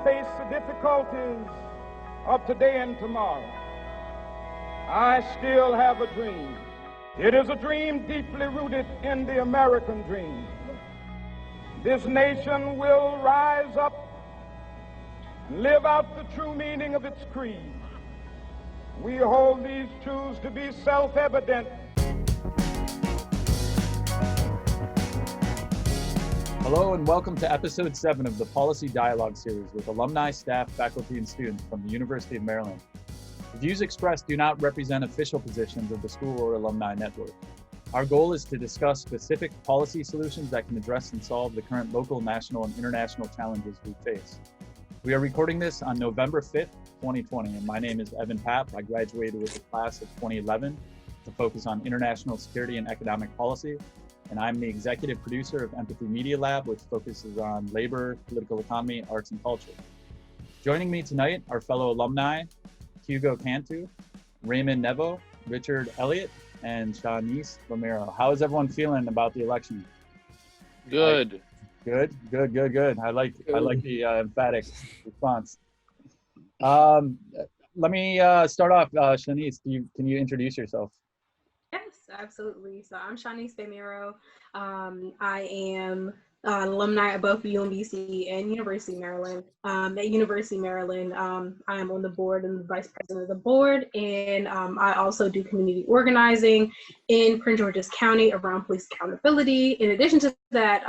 face the difficulties of today and tomorrow, I still have a dream. It is a dream deeply rooted in the American dream. This nation will rise up and live out the true meaning of its creed. We hold these truths to be self-evident. Hello and welcome to episode 7 of the Policy Dialogue series with alumni, staff, faculty, and students from the University of Maryland. The views expressed do not represent official positions of the school or alumni network. Our goal is to discuss specific policy solutions that can address and solve the current local, national, and international challenges we face. We are recording this on November 5th, 2020, and my name is Papp. I graduated with the class of 2011 to focus on international security and economic policy. And I'm the executive producer of Empathy Media Lab, which focuses on labor, political economy, arts, and culture. Joining me tonight are fellow alumni, Hugo Cantu, Raymond Nevo, Richard Elliott, and Seanniece Bamiro. How is everyone feeling about the election? Good. Good. I like the emphatic response. Let me start off. Seanniece, can you introduce yourself? Yes, absolutely. So I'm Seanniece Bamiro. I am an alumni at both UMBC and University of Maryland. At University of Maryland, I am on the board and the vice president of the board, and I also do community organizing in Prince George's County around police accountability. In addition to that,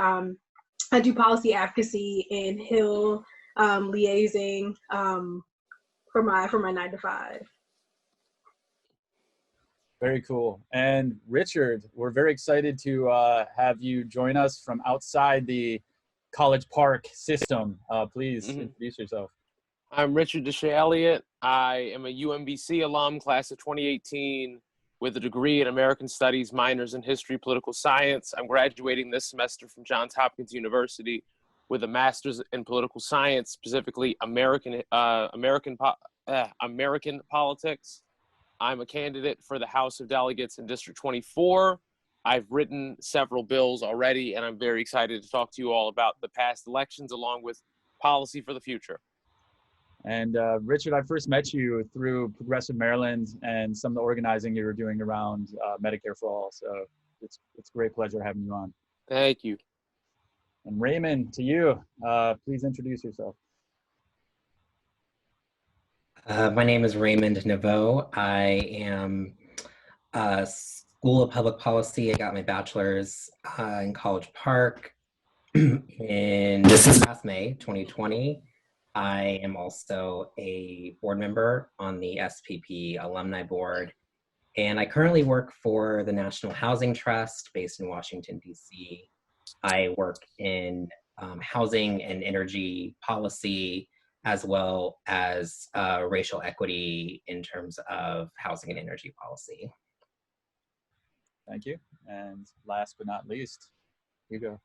I do policy advocacy and Hill liaising for my 9 to 5. Very cool. And Richard, we're very excited to have you join us from outside the College Park system. Please introduce yourself. I'm Richard Elliott. I am a UMBC alum, class of 2018, with a degree in American Studies, minors in History, Political Science. I'm graduating this semester from Johns Hopkins University with a master's in Political Science, specifically American politics. I'm a candidate for the House of Delegates in District 24. I've written several bills already, and I'm very excited to talk to you all about the past elections along with policy for the future. And Richard, I first met you through Progressive Maryland and some of the organizing you were doing around Medicare for All. So it's a great pleasure having you on. Thank you. And Raymond, to you, please introduce yourself. My name is Raymond Nevo. I am a School of Public Policy. I got my bachelor's in College Park this is past May 2020. I am also a board member on the SPP Alumni Board, and I currently work for the National Housing Trust based in Washington, D.C. I work in housing and energy policy, as well as racial equity in terms of housing and energy policy. Thank you. And last but not least, Hugo.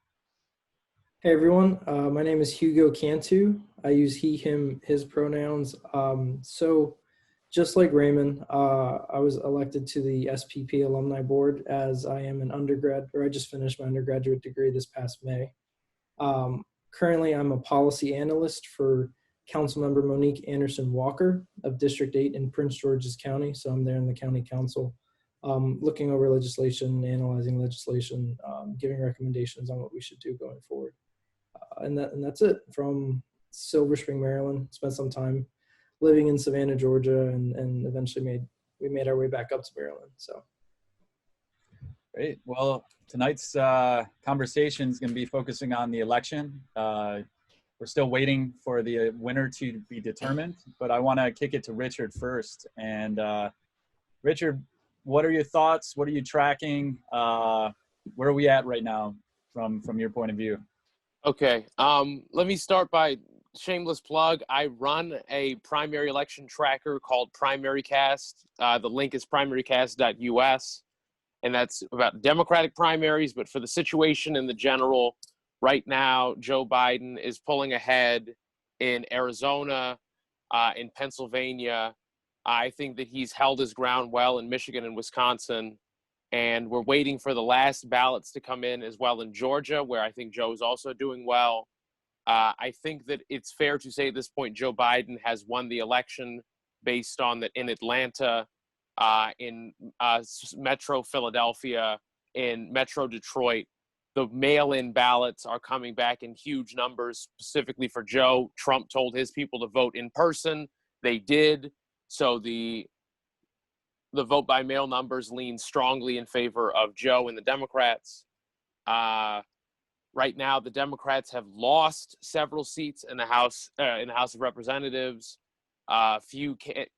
Hey everyone, my name is Hugo Cantu. I use he, him, his pronouns. So just like Raymond, I was elected to the SPP Alumni Board as I am an undergrad, or I just finished my undergraduate degree this past May. Currently, I'm a policy analyst for Councilmember Monique Anderson Walker of District 8 in Prince George's County. So I'm there in the county council, looking over legislation, analyzing legislation, giving recommendations on what we should do going forward. And that's it. From Silver Spring, Maryland. Spent some time living in Savannah, Georgia, and eventually we made our way back up to Maryland. So great. Well, tonight's conversation is going to be focusing on the election. We're still waiting for the winner to be determined, but I want to kick it to Richard first. And Richard, what are your thoughts? What are you tracking? Where are we at right now from your point of view? Okay. Let me start by shameless plug. I run a primary election tracker called PrimaryCast. The link is primarycast.us, and that's about Democratic primaries. But for the situation in the general, right now, Joe Biden is pulling ahead in Arizona, in Pennsylvania. I think that he's held his ground well in Michigan and Wisconsin. And we're waiting for the last ballots to come in as well in Georgia, where I think Joe is also doing well. I think that it's fair to say at this point Joe Biden has won the election based on that in Atlanta, in Metro Philadelphia, in Metro Detroit. The mail-in ballots are coming back in huge numbers, specifically for Joe. Trump told his people to vote in person. They did. So the vote by mail numbers lean strongly in favor of Joe and the Democrats. Right now, the Democrats have lost several seats in the House of Representatives. Few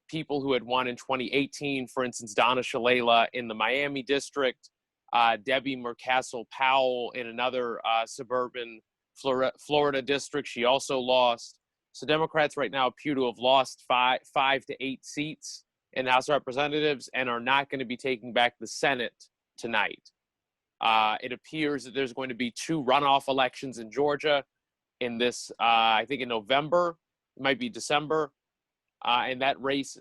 people who had won in 2018, for instance, Donna Shalala in the Miami district, Debbie Murcassel-Powell in another suburban Florida district. She also lost. So Democrats right now appear to have lost five to eight seats in the House of Representatives and are not going to be taking back the Senate tonight. It appears that there's going to be two runoff elections in Georgia in this, I think in November, it might be December. And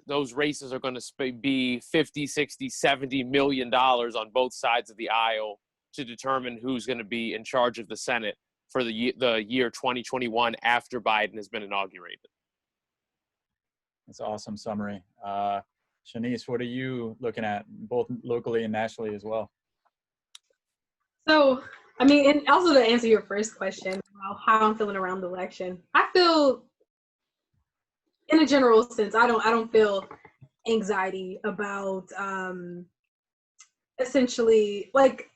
those races are going to be 50, 60, 70 million dollars on both sides of the aisle to determine who's going to be in charge of the Senate for the year 2021 after Biden has been inaugurated. That's an awesome summary. Seanniece, what are you looking at, both locally and nationally as well? So, I mean, and also to answer your first question, how I'm feeling around the election, I feel, in a general sense, I don't feel anxiety about essentially, like,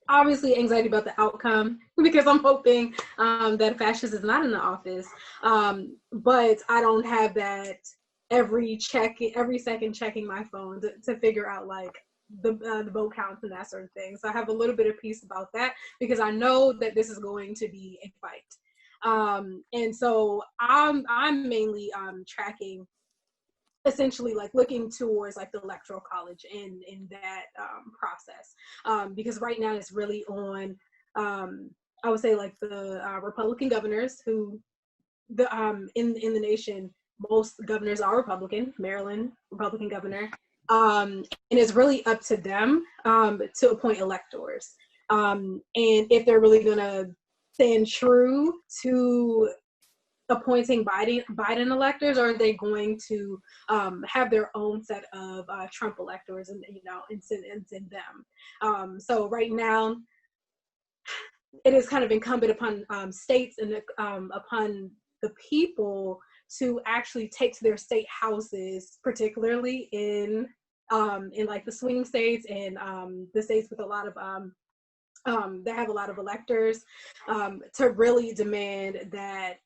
obviously anxiety about the outcome because I'm hoping that fascist is not in the office, but I don't have that every second checking my phone to figure out like the vote counts and that sort of thing. So I have a little bit of peace about that because I know that this is going to be a fight. And so I'm mainly tracking, essentially like looking towards like the electoral college in that process, because right now it's really on I would say like the Republican governors who in the nation, most governors are Republican. Maryland, Republican governor. And it's really up to them to appoint electors. And if they're really going to stand true to appointing Biden electors, or are they going to have their own set of Trump electors and send them? So right now, it is kind of incumbent upon states and upon the people to actually take to their state houses, particularly in like the swing states and the states with a lot of that have a lot of electors, to really demand that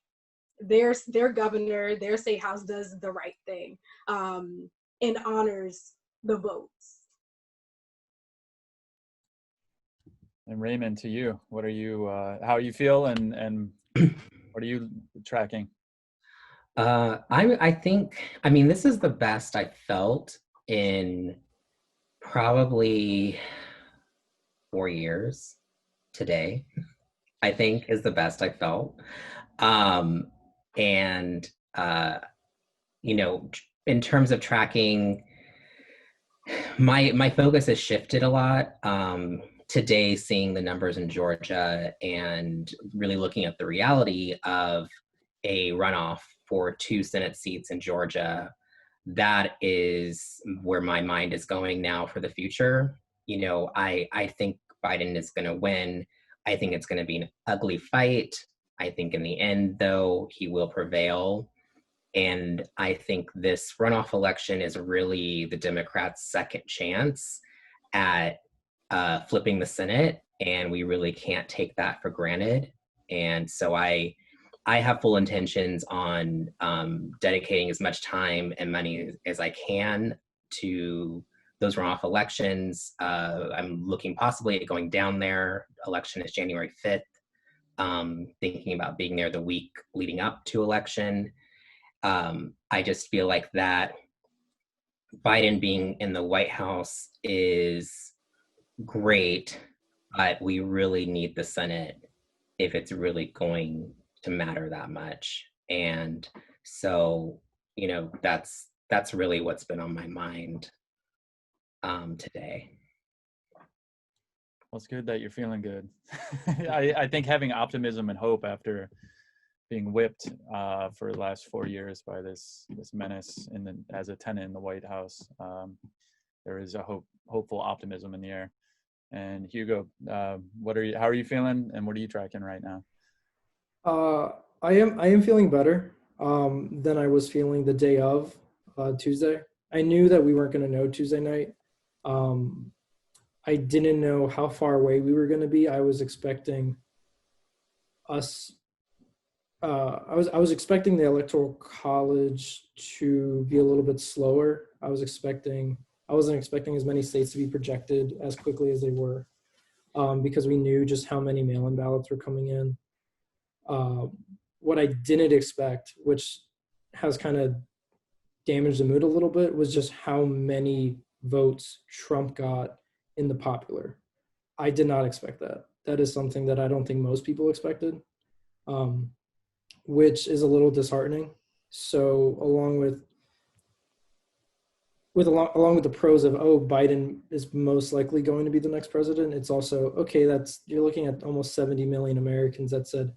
their governor, their state house does the right thing and honors the votes. And Raymond, to you, what are you? How you feel, and what are you tracking? I think, I mean, this is the best I felt in probably 4 years. Today, I think, is the best I felt. And in terms of tracking, my focus has shifted a lot. Today, seeing the numbers in Georgia and really looking at the reality of a runoff for 2 Senate seats in Georgia, that is where my mind is going now for the future. I think Biden is going to win. I think it's going to be an ugly fight. I think in the end, though, he will prevail. And I think this runoff election is really the Democrats' second chance at flipping the Senate, and we really can't take that for granted. And so I have full intentions on dedicating as much time and money as I can to those runoff elections. I'm looking possibly at going down there. Election is January 5th. Thinking about being there the week leading up to election. I just feel like that Biden being in the White House is great, but we really need the Senate if it's really going to matter that much. And so, that's really what's been on my mind today. Well, it's good that you're feeling good. I think having optimism and hope after being whipped for the last 4 years by this menace as a tenant in the White House, there is a hopeful optimism in the air. And Hugo, how are you feeling, and what are you tracking right now? I am feeling better than I was feeling the day of Tuesday. I knew that we weren't going to know Tuesday night. I didn't know how far away we were going to be. I was expecting us. I was expecting the Electoral College to be a little bit slower. I wasn't expecting as many states to be projected as quickly as they were, because we knew just how many mail-in ballots were coming in. What I didn't expect, which has kind of damaged the mood a little bit, was just how many votes Trump got in the popular. I did not expect that. That is something that I don't think most people expected, which is a little disheartening. So along with the pros of, Biden is most likely going to be the next president, it's also, okay, you're looking at almost 70 million Americans that said,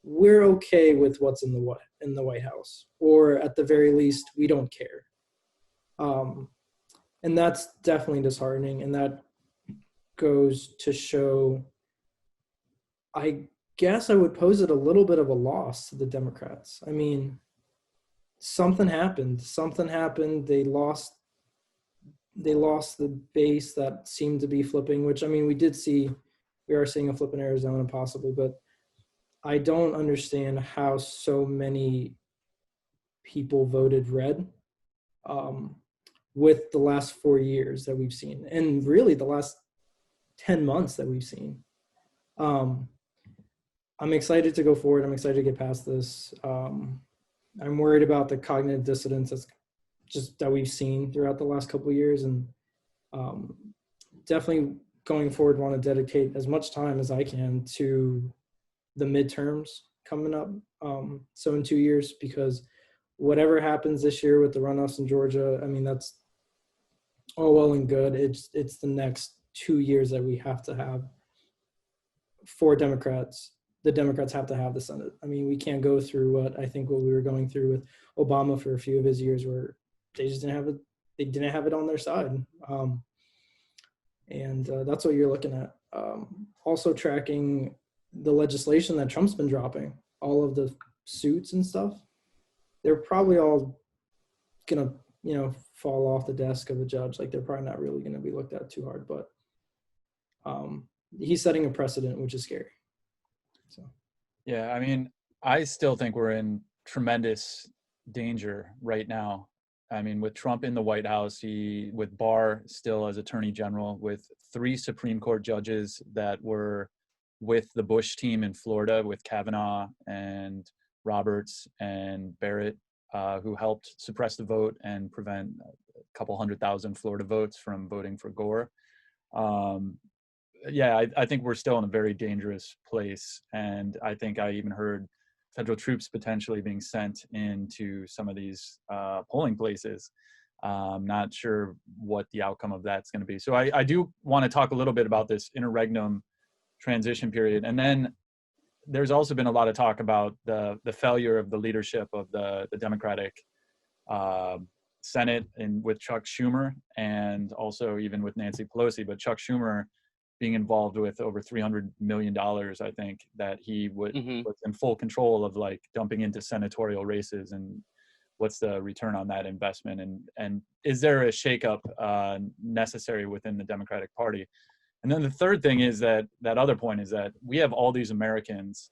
we're okay with what's in the White House, or at the very least, we don't care. And that's definitely disheartening, and that goes to show, I guess I would pose it a little bit of a loss to the Democrats. I mean, something happened. They lost the base that seemed to be flipping, which, I mean, we are seeing a flip in Arizona possibly, but I don't understand how so many people voted red with the last 4 years that we've seen, and really the last 10 months that we've seen. I'm excited to go forward. I'm excited to get past this. I'm worried about the cognitive dissonance that we've seen throughout the last couple of years, and definitely going forward want to dedicate as much time as I can to the midterms coming up. So in 2 years, because whatever happens this year with the runoffs in Georgia, I mean, that's all well and good. It's the next 2 years that we have to have for Democrats. The Democrats have to have the Senate. I mean, we can't go through what we were going through with Obama for a few of his years, where they just didn't have it. They didn't have it on their side. And that's what you're looking at. Also tracking the legislation that Trump's been dropping, all of the suits and stuff. They're probably all gonna, fall off the desk of a judge. Like, they're probably not really gonna be looked at too hard, but he's setting a precedent, which is scary. So. Yeah, I mean, I still think we're in tremendous danger right now. I mean, with Trump in the White House, with Barr still as Attorney General, with 3 Supreme Court judges that were with the Bush team in Florida, with Kavanaugh and Roberts and Barrett, who helped suppress the vote and prevent a couple 100,000 Florida votes from voting for Gore. I think we're still in a very dangerous place. And I think I even heard federal troops potentially being sent into some of these polling places. Not sure what the outcome of that's going to be. So I do want to talk a little bit about this interregnum transition period. And then there's also been a lot of talk about the failure of the leadership of the Democratic Senate, and with Chuck Schumer, and also even with Nancy Pelosi. But Chuck Schumer being involved with over $300 million, I think, that he was in full control of, like, dumping into senatorial races, and what's the return on that investment, and is there a shakeup necessary within the Democratic Party? And then the third thing is that other point is that we have all these Americans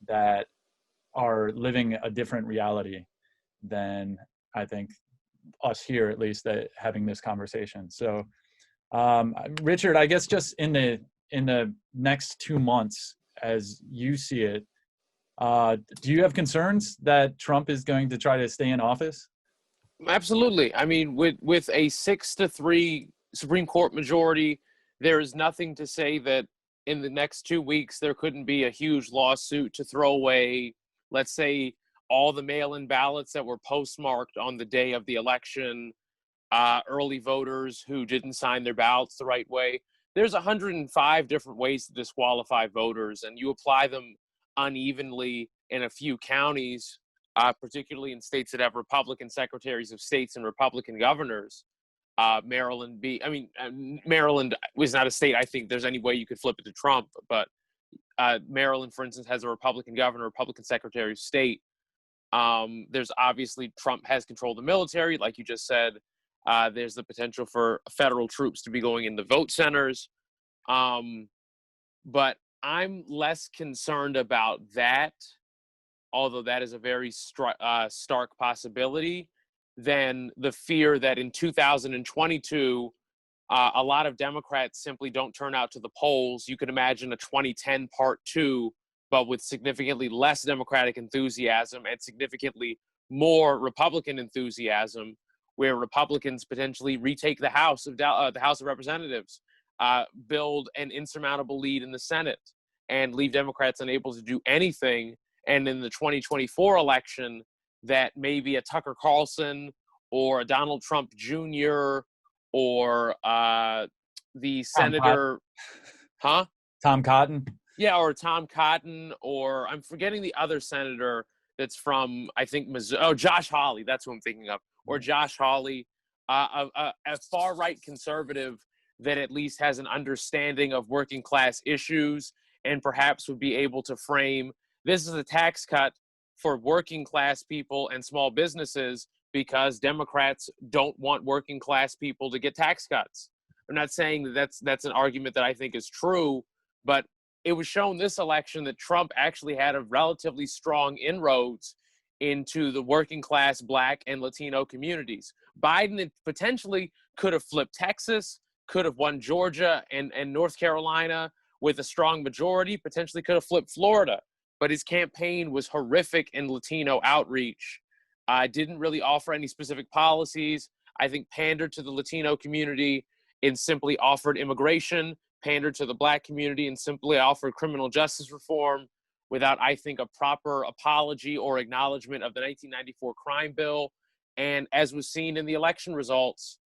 that are living a different reality than, I think, us here, at least, that having this conversation. So Richard, I guess just in the next 2 months, as you see it, do you have concerns that Trump is going to try to stay in office? Absolutely. I mean, with a 6-3 Supreme Court majority, there is nothing to say that in the next 2 weeks there couldn't be a huge lawsuit to throw away, let's say, all the mail-in ballots that were postmarked on the day of the election, early voters who didn't sign their ballots the right way. There's 105 different ways to disqualify voters, and you apply them unevenly in a few counties, particularly in states that have Republican secretaries of states and Republican governors. Maryland was not a state I think there's any way you could flip it to Trump, but Maryland, for instance, has a Republican governor, Republican secretary of state. There's obviously Trump has control of the military, like you just said. There's the potential for federal troops to be going into vote centers. But I'm less concerned about that, although that is a very stark possibility, than the fear that in 2022, a lot of Democrats simply don't turn out to the polls. You could imagine a 2010 part 2, but with significantly less Democratic enthusiasm and significantly more Republican enthusiasm, where Republicans potentially retake the House of Representatives, build an insurmountable lead in the Senate, and leave Democrats unable to do anything. And in the 2024 election, that maybe a Tucker Carlson or a Donald Trump Jr. or the senator, Tom Cotton. Yeah, or Tom Cotton, or I'm forgetting the other senator that's from, I think, Missouri. Oh, Josh Hawley. That's who I'm thinking of. Or Josh Hawley, a far-right conservative that at least has an understanding of working class issues and perhaps would be able to frame this is a tax cut for working class people and small businesses because Democrats don't want working class people to get tax cuts. I'm not saying that that's an argument that I think is true, but it was shown this election that Trump actually had a relatively strong inroads into the working class Black and Latino communities. Biden potentially could have flipped Texas, could have won Georgia and North Carolina with a strong majority, potentially could have flipped Florida. But his campaign was horrific in Latino outreach. Didn't really offer any specific policies. I think pandered to the Latino community and simply offered immigration, pandered to the Black community and simply offered criminal justice reform without, I think, a proper apology or acknowledgement of the 1994 crime bill. And as was seen in the election results,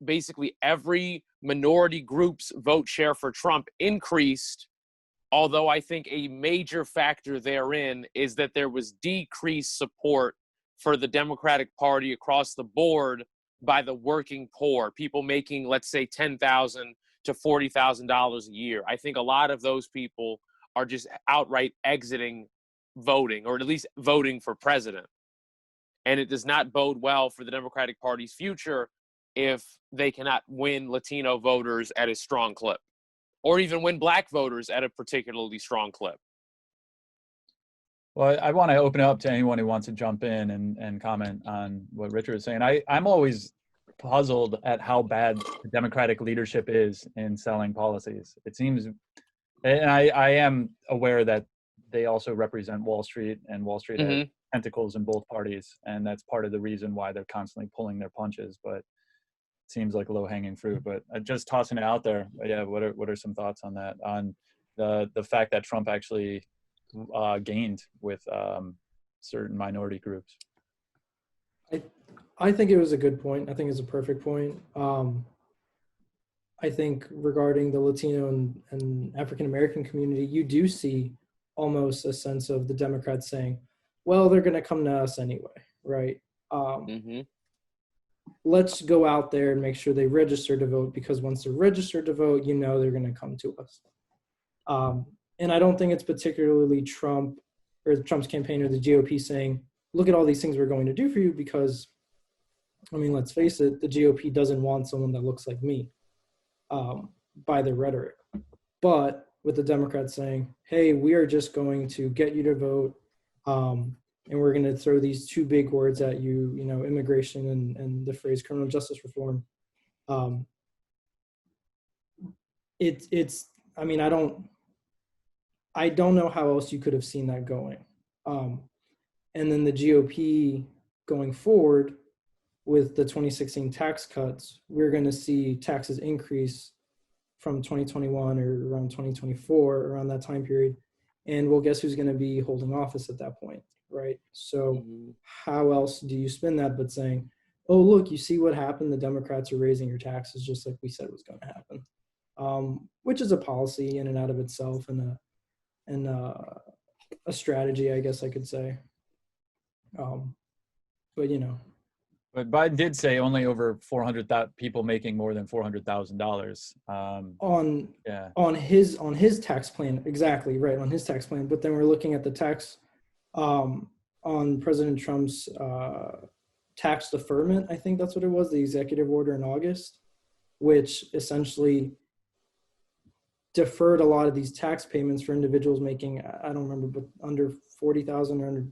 basically every minority group's vote share for Trump increased. Although I think a major factor therein is that there was decreased support for the Democratic Party across the board by the working poor, people making, let's say, $10,000 to $40,000 a year. I think a lot of those people are just outright exiting voting, or at least voting for president. And it does not bode well for the Democratic Party's future if they cannot win Latino voters at a strong clip, or even win Black voters at a particularly strong clip. Well, I want to open it up to anyone who wants to jump in and comment on what Richard is saying. I'm always puzzled at how bad the Democratic leadership is in selling policies. It seems, and I am aware that they also represent Wall Street, and Wall Street has tentacles in both parties, and that's part of the reason why they're constantly pulling their punches. But it seems like low-hanging fruit. But just tossing it out there, yeah. What are some thoughts on that? On the fact that Trump actually gained with certain minority groups? I think it was a good point. I think it's a perfect point. I think regarding the Latino and African-American community, you do see almost a sense of the Democrats saying, well, they're going to come to us anyway, right? Let's go out there and make sure they register to vote, because once they're registered to vote, you know they're going to come to us. And I don't think it's particularly Trump or Trump's campaign or the GOP saying, look at all these things we're going to do for you, because, I mean, let's face it, the GOP doesn't want someone that looks like me by their rhetoric. But with the Democrats saying, hey, we are just going to get you to vote, and we're going to throw these two big words at you, you know, immigration and the phrase criminal justice reform. I mean, I don't know how else you could have seen that going. And then the GOP going forward with the 2016 tax cuts, we're going to see taxes increase from 2021 or around 2024, around that time period. And well, guess who's going to be holding office at that point, right? So how else do you spin that but saying, oh, look, you see what happened? The Democrats are raising your taxes just like we said was going to happen, which is a policy in and out of itself and and a strategy, I guess I could say. But But Biden did say only over 400,000 people making more than $400,000. On his tax plan, exactly right, on his tax plan. But then we're looking at the tax on President Trump's tax deferment. I think that's what it was, the executive order in August, which essentially deferred a lot of these tax payments for individuals making, I don't remember, but under 40,000 or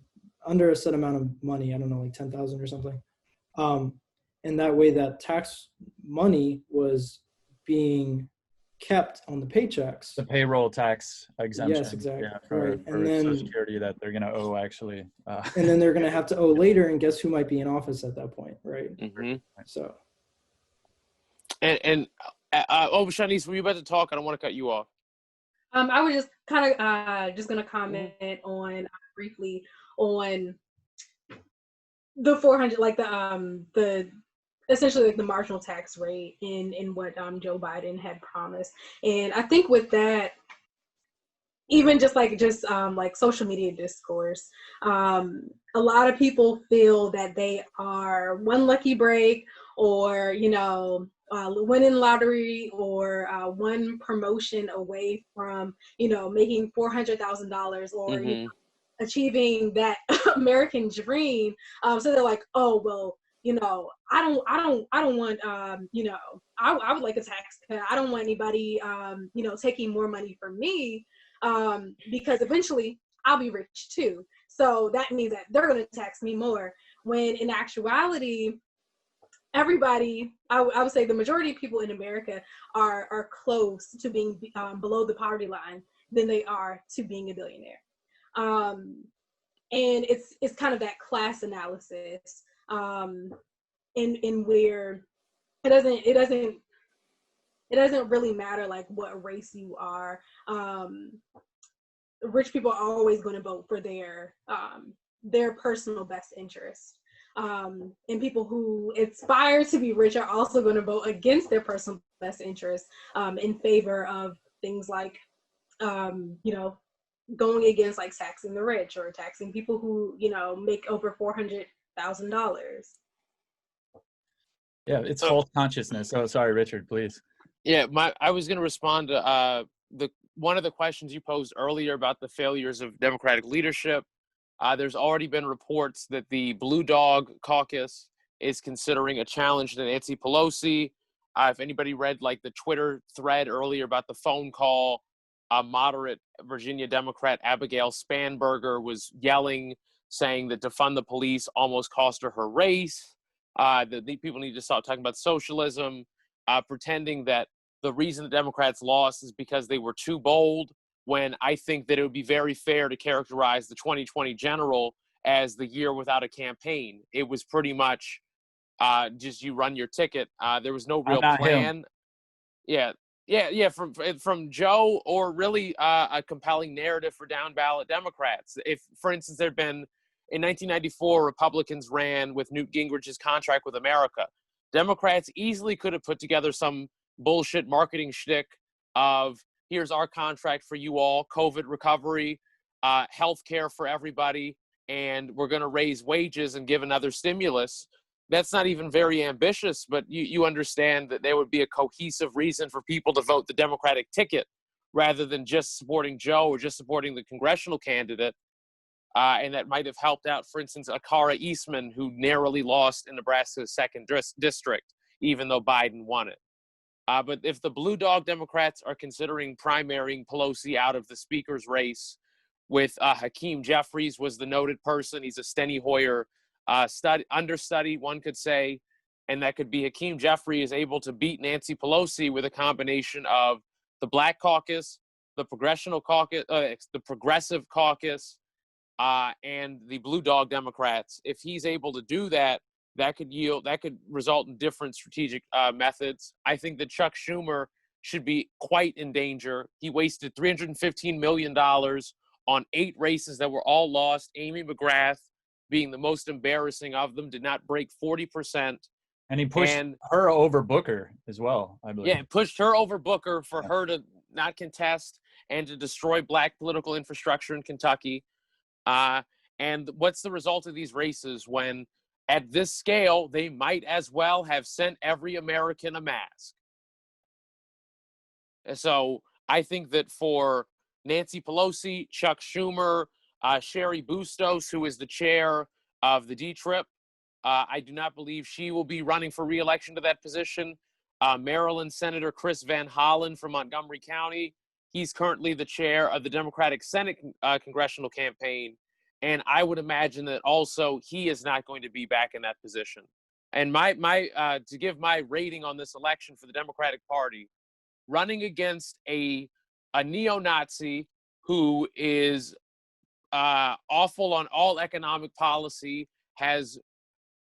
under a set amount of money. I don't know, like 10,000 or something. And that way that tax money was being kept on the paychecks. The payroll tax exemption. Yes, exactly. Yeah, for Social Security that they're going to owe, actually. And then they're going to have to owe later, and guess who might be in office at that point, right? Mm-hmm. So. Seanniece, were you about to talk? I don't want to cut you off. I was just kind of just going to comment on briefly on the 400, like the essentially like the marginal tax rate in what Joe Biden had promised. And I think with that, even just like social media discourse, a lot of people feel that they are one lucky break, or winning lottery, or one promotion away from making $400,000 or achieving that American dream. So they're like, oh well, I don't want I would like a tax cut. I don't want anybody taking more money from me, because eventually I'll be rich too. So that means that they're going to tax me more, when in actuality everybody, I would say the majority of people in America are close to being below the poverty line than they are to being a billionaire. And it's kind of that class analysis, in where it doesn't really matter like what race you are. Rich people are always going to vote for their personal best interest. And people who aspire to be rich are also going to vote against their personal best interest, in favor of things like, going against like taxing the rich or taxing people who, make over $400,000. Yeah, it's false consciousness. Oh, sorry, Richard, please. Yeah, I was going to respond to one of the questions you posed earlier about the failures of Democratic leadership. There's already been reports that the Blue Dog Caucus is considering a challenge to Nancy Pelosi. If anybody read like the Twitter thread earlier about the phone call, moderate Virginia Democrat Abigail Spanberger was yelling, saying that defund the police almost cost her race. That the people need to stop talking about socialism, pretending that the reason the Democrats lost is because they were too bold, when I think that it would be very fair to characterize the 2020 general as the year without a campaign. It was pretty much just you run your ticket. There was no real plan. Him. Yeah. From Joe, or really a compelling narrative for down ballot Democrats. If, for instance, there'd been in 1994, Republicans ran with Newt Gingrich's Contract with America. Democrats easily could have put together some bullshit marketing shtick of, here's our contract for you all, COVID recovery, health care for everybody, and we're going to raise wages and give another stimulus. That's not even very ambitious, but you understand that there would be a cohesive reason for people to vote the Democratic ticket rather than just supporting Joe or just supporting the congressional candidate. And that might have helped out, for instance, Akara Eastman, who narrowly lost in Nebraska's 2nd district, even though Biden won it. But if the Blue Dog Democrats are considering primarying Pelosi out of the speaker's race, with Hakeem Jeffries was the noted person. He's a Steny Hoyer understudy, one could say, and that could be Hakeem Jeffries is able to beat Nancy Pelosi with a combination of the Black Caucus, the Progressive Caucus, and the Blue Dog Democrats. If he's able to do that, that could result in different strategic methods. I think that Chuck Schumer should be quite in danger. He wasted $315 million on 8 races that were all lost. Amy McGrath being the most embarrassing of them, did not break 40%. And he pushed her over Booker as well, I believe. Yeah, pushed her over Booker for her to not contest. and to destroy Black political infrastructure in Kentucky. And what's the result of these races when, at this scale, they might as well have sent every American a mask? So I think that for Nancy Pelosi, Chuck Schumer, Sherry Bustos, who is the chair of the D-Trip, I do not believe she will be running for re-election to that position. Maryland Senator Chris Van Hollen from Montgomery County, he's currently the chair of the Democratic Senate congressional campaign. And I would imagine that also he is not going to be back in that position. And to give my rating on this election for the Democratic Party, running against a neo-Nazi who is awful on all economic policy, has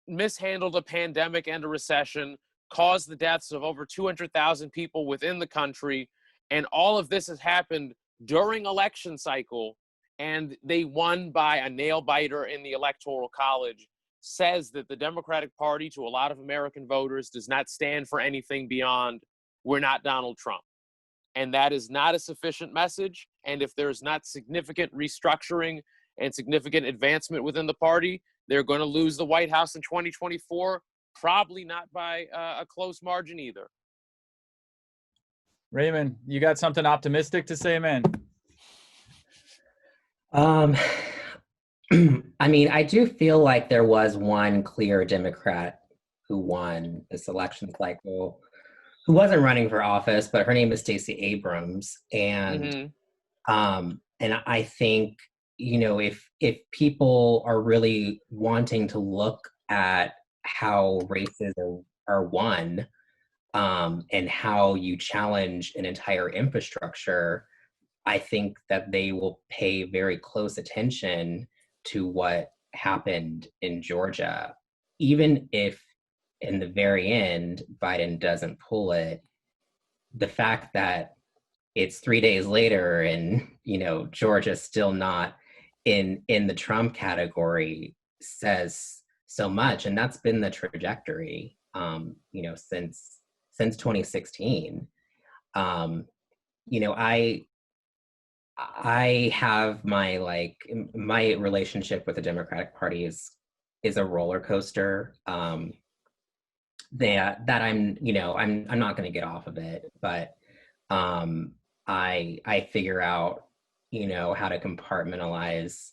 mishandled a pandemic and a recession, caused the deaths of over 200,000 people within the country, and all of this has happened during election cycle, and they won by a nail-biter in the Electoral College, says that the Democratic Party, to a lot of American voters, does not stand for anything beyond, we're not Donald Trump. And that is not a sufficient message. And if there's not significant restructuring and significant advancement within the party, they're going to lose the White House in 2024, probably not by a close margin either. Raymond, you got something optimistic to say, man? I mean, I do feel like there was one clear Democrat who won this election cycle, who wasn't running for office, but her name is Stacey Abrams. And and I think, you know, if people are really wanting to look at how races are won, and how you challenge an entire infrastructure, I think that they will pay very close attention to what happened in Georgia. Even if in the very end, Biden doesn't pull it, the fact that it's 3 days later and, you know, Georgia's still not in the Trump category says so much. And that's been the trajectory, you know, since 2016. You know, I have my relationship with the Democratic Party is a roller coaster. That I'm, you know, I'm not going to get off of it, but I figure out, you know, how to compartmentalize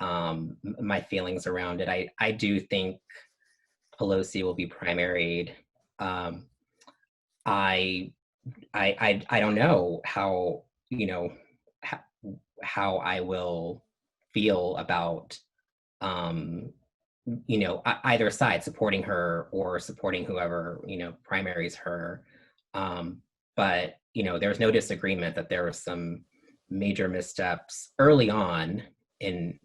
my feelings around it. I do think Pelosi will be primaried. I don't know how, you know, how I will feel about you know, either side supporting her or supporting whoever, you know, primaries her. But, you know, there's no disagreement that there were some major missteps early on in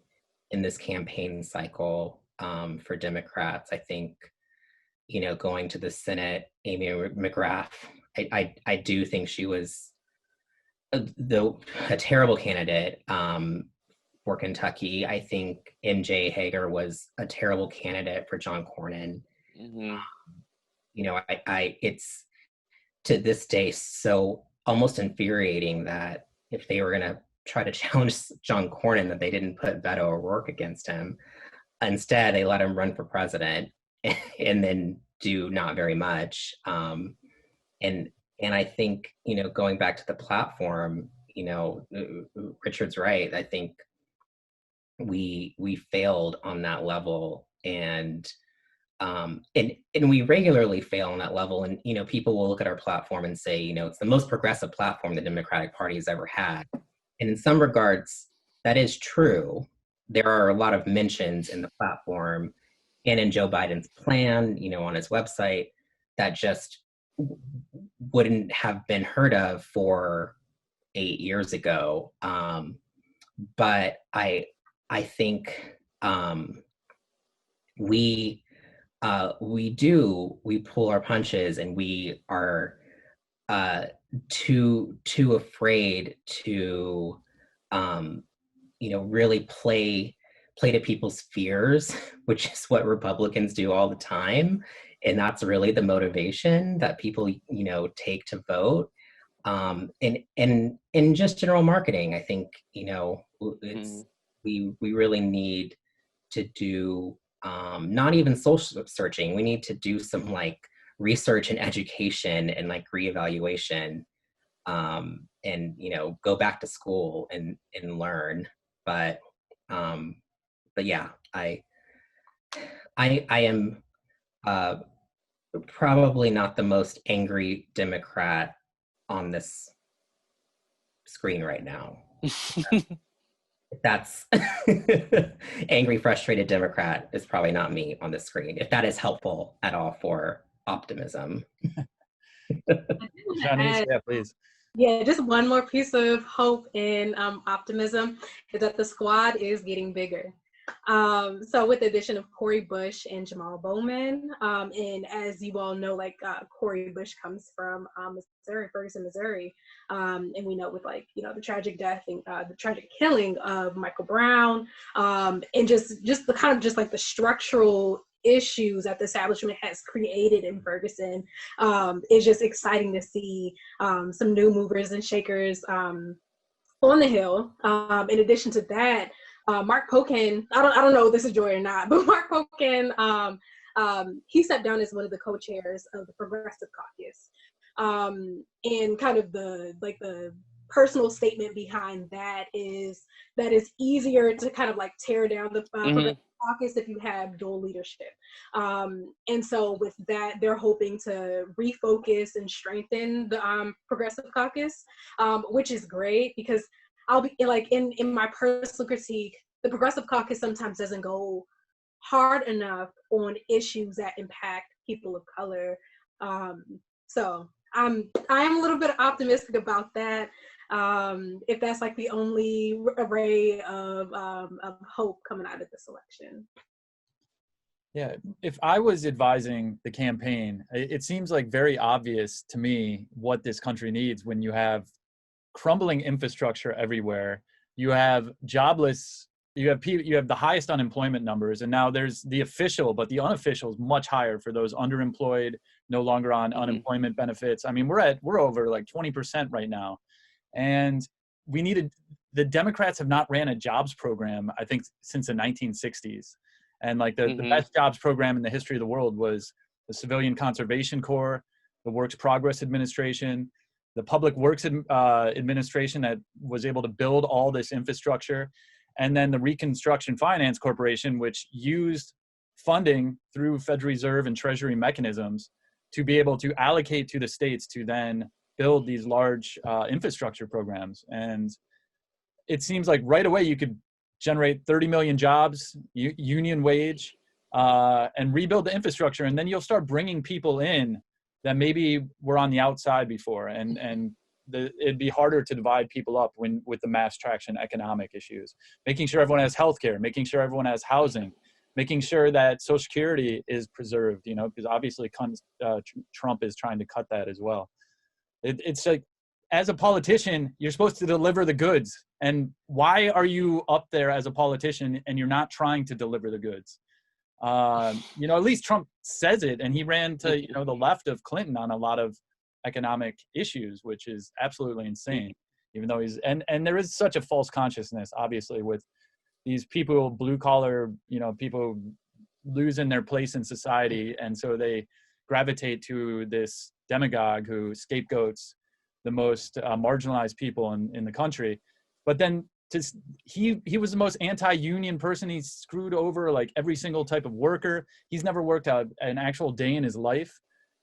this campaign cycle for Democrats. I think, you know, going to the Senate, Amy McGrath, I do think she was a terrible candidate for Kentucky. I think MJ Hager was a terrible candidate for John Cornyn. You know, it's to this day so almost infuriating that if they were going to try to challenge John Cornyn, that they didn't put Beto O'Rourke against him. Instead, they let him run for president and then do not very much. And I think, you know, going back to the platform, you know, Richard's right. I think we failed on that level, and we regularly fail on that level. And, you know, people will look at our platform and say, you know, it's the most progressive platform the Democratic Party has ever had. And in some regards, that is true. There are a lot of mentions in the platform and in Joe Biden's plan, you know, on his website that just wouldn't have been heard of for 8 years ago. But I think we pull our punches, and we are too afraid to you know, really play to people's fears, which is what Republicans do all the time. And that's really the motivation that people, you know, take to vote. in just general marketing. I think, Mm-hmm. we really need to do not even social searching. We need to do some like research and education and like reevaluation, and go back to school and learn. But yeah, I am probably not the most angry Democrat on this screen right now. That's angry, frustrated Democrat is probably not me on the screen, if that is helpful at all for optimism. Seanniece, yeah, please. Yeah, just one more piece of hope and optimism is that the squad is getting bigger. So with the addition of Cori Bush and Jamal Bowman, and as you all know, like Cori Bush comes from Missouri, Ferguson, Missouri, and we know with the tragic death and the tragic killing of Michael Brown, and just the kind of just like the structural issues that the establishment has created in Ferguson, it's just exciting to see some new movers and shakers on the Hill. In addition to that, Mark Pocan, I don't know if this is joy or not, but Mark Pocan, he stepped down as one of the co-chairs of the Progressive Caucus. And kind of the personal statement behind that is easier to kind of like tear down the Progressive Caucus if you have dual leadership. And so with that, they're hoping to refocus and strengthen the Progressive Caucus, which is great because I'll be like in my personal critique, the Progressive Caucus sometimes doesn't go hard enough on issues that impact people of color. So I am a little bit optimistic about that. If that's like the only array of hope coming out of this election. Yeah, if I was advising the campaign, it seems like very obvious to me what this country needs when you have crumbling infrastructure everywhere. You have jobless, you have the highest unemployment numbers, and now there's the official, but the unofficial is much higher for those underemployed, no longer on unemployment benefits. I mean, we're over like 20% right now, and the Democrats have not ran a jobs program, I think, since the 1960s. And like the best jobs program in the history of the world was the Civilian Conservation Corps, the Works Progress Administration, the Public Works Administration that was able to build all this infrastructure, and then the Reconstruction Finance Corporation, which used funding through Federal Reserve and Treasury mechanisms to be able to allocate to the states to then build these large infrastructure programs. And it seems like right away you could generate 30 million jobs, union wage, and rebuild the infrastructure. And then you'll start bringing people in that maybe were on the outside before. And it'd be harder to divide people up with the mass traction economic issues. Making sure everyone has healthcare, making sure everyone has housing, making sure that Social Security is preserved, because obviously Trump is trying to cut that as well. It's like, as a politician, you're supposed to deliver the goods. And why are you up there as a politician and you're not trying to deliver the goods? At least Trump says it, and he ran to, the left of Clinton on a lot of economic issues, which is absolutely insane, even though and there is such a false consciousness, obviously, with these people, blue collar, people losing their place in society. And so they gravitate to this demagogue who scapegoats the most marginalized people in the country. But then he was the most anti-union person. He screwed over like every single type of worker. He's never worked out an actual day in his life.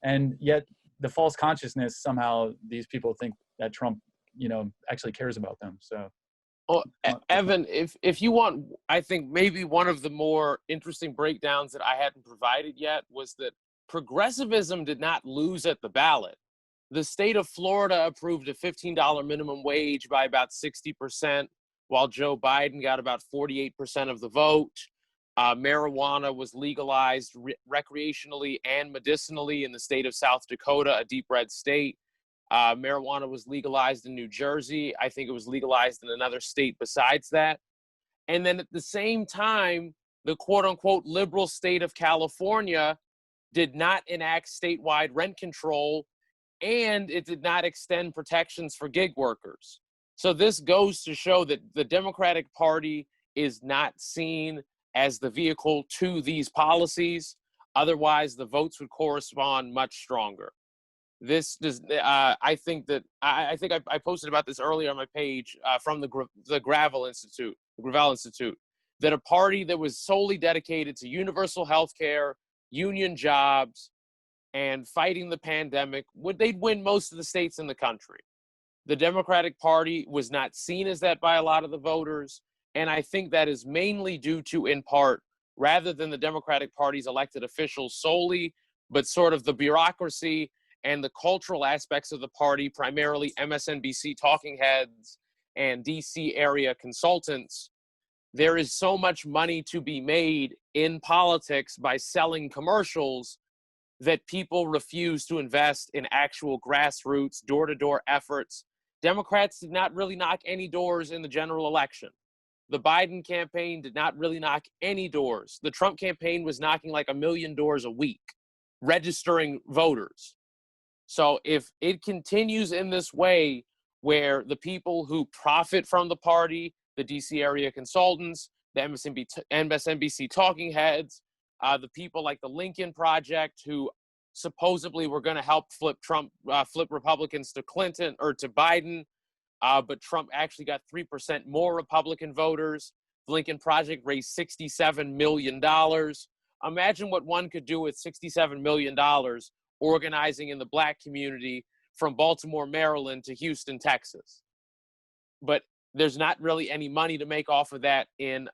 And yet the false consciousness, somehow these people think that Trump, actually cares about them. So. Well, Evan, if you want, I think maybe one of the more interesting breakdowns that I hadn't provided yet was that progressivism did not lose at the ballot. The state of Florida approved a $15 minimum wage by about 60%, while Joe Biden got about 48% of the vote. Marijuana was legalized recreationally and medicinally in the state of South Dakota, a deep red state. Marijuana was legalized in New Jersey. I think it was legalized in another state besides that. And then at the same time, the quote-unquote liberal state of California did not enact statewide rent control and it did not extend protections for gig workers. So this goes to show that the Democratic Party is not seen as the vehicle to these policies. Otherwise, the votes would correspond much stronger. This does. I think I posted about this earlier on my page from the Gravel Institute, that a party that was solely dedicated to universal health care, union jobs, and fighting the pandemic, they'd win most of the states in the country. The Democratic Party was not seen as that by a lot of the voters, and I think that is mainly due to, in part, rather than the Democratic Party's elected officials solely, but sort of the bureaucracy and the cultural aspects of the party, primarily MSNBC talking heads and DC area consultants. There is so much money to be made in politics by selling commercials that people refuse to invest in actual grassroots, door-to-door efforts. Democrats did not really knock any doors in the general election. The Biden campaign did not really knock any doors. The Trump campaign was knocking like 1 million doors a week, registering voters. So if it continues in this way, where the people who profit from the party, the DC area consultants, the MSNBC talking heads, the people like the Lincoln Project, who supposedly were going to help flip Republicans to Clinton or to Biden, but Trump actually got 3% more Republican voters. The Lincoln Project raised $67 million. Imagine what one could do with $67 million organizing in the Black community from Baltimore, Maryland to Houston, Texas. But there's not really any money to make off of that in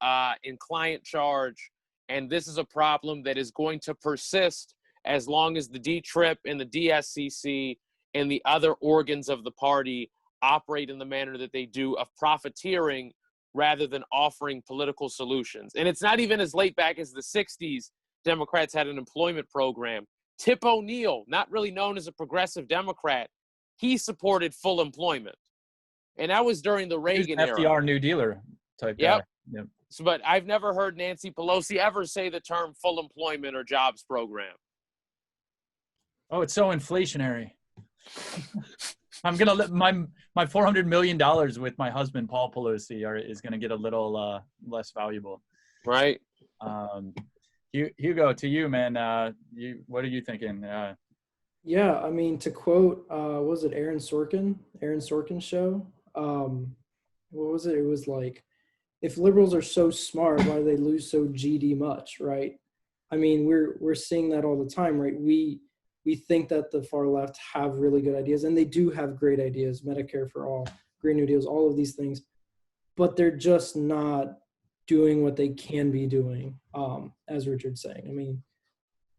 client charge. And this is a problem that is going to persist as long as the D-TRIP and the DSCC and the other organs of the party operate in the manner that they do, of profiteering rather than offering political solutions. And it's not even as late back as the 60s, Democrats had an employment program. Tip O'Neill, not really known as a progressive Democrat, he supported full employment. And that was during the Reagan era. FDR New Dealer type guy. Yep. So, but I've never heard Nancy Pelosi ever say the term full employment or jobs program. Oh, it's so inflationary. I'm gonna let my $400 million with my husband Paul Pelosi is gonna get a little less valuable. Right. Hugo, to you, man. What are you thinking? Yeah, I mean, to quote, was it Aaron Sorkin's show? What was it? It was like, if liberals are so smart, why do they lose so GD much, right? I mean, we're seeing that all the time, right? We think that the far left have really good ideas, and they do have great ideas, Medicare for all, Green New Deals, all of these things, but they're just not doing what they can be doing, as Richard's saying. I mean,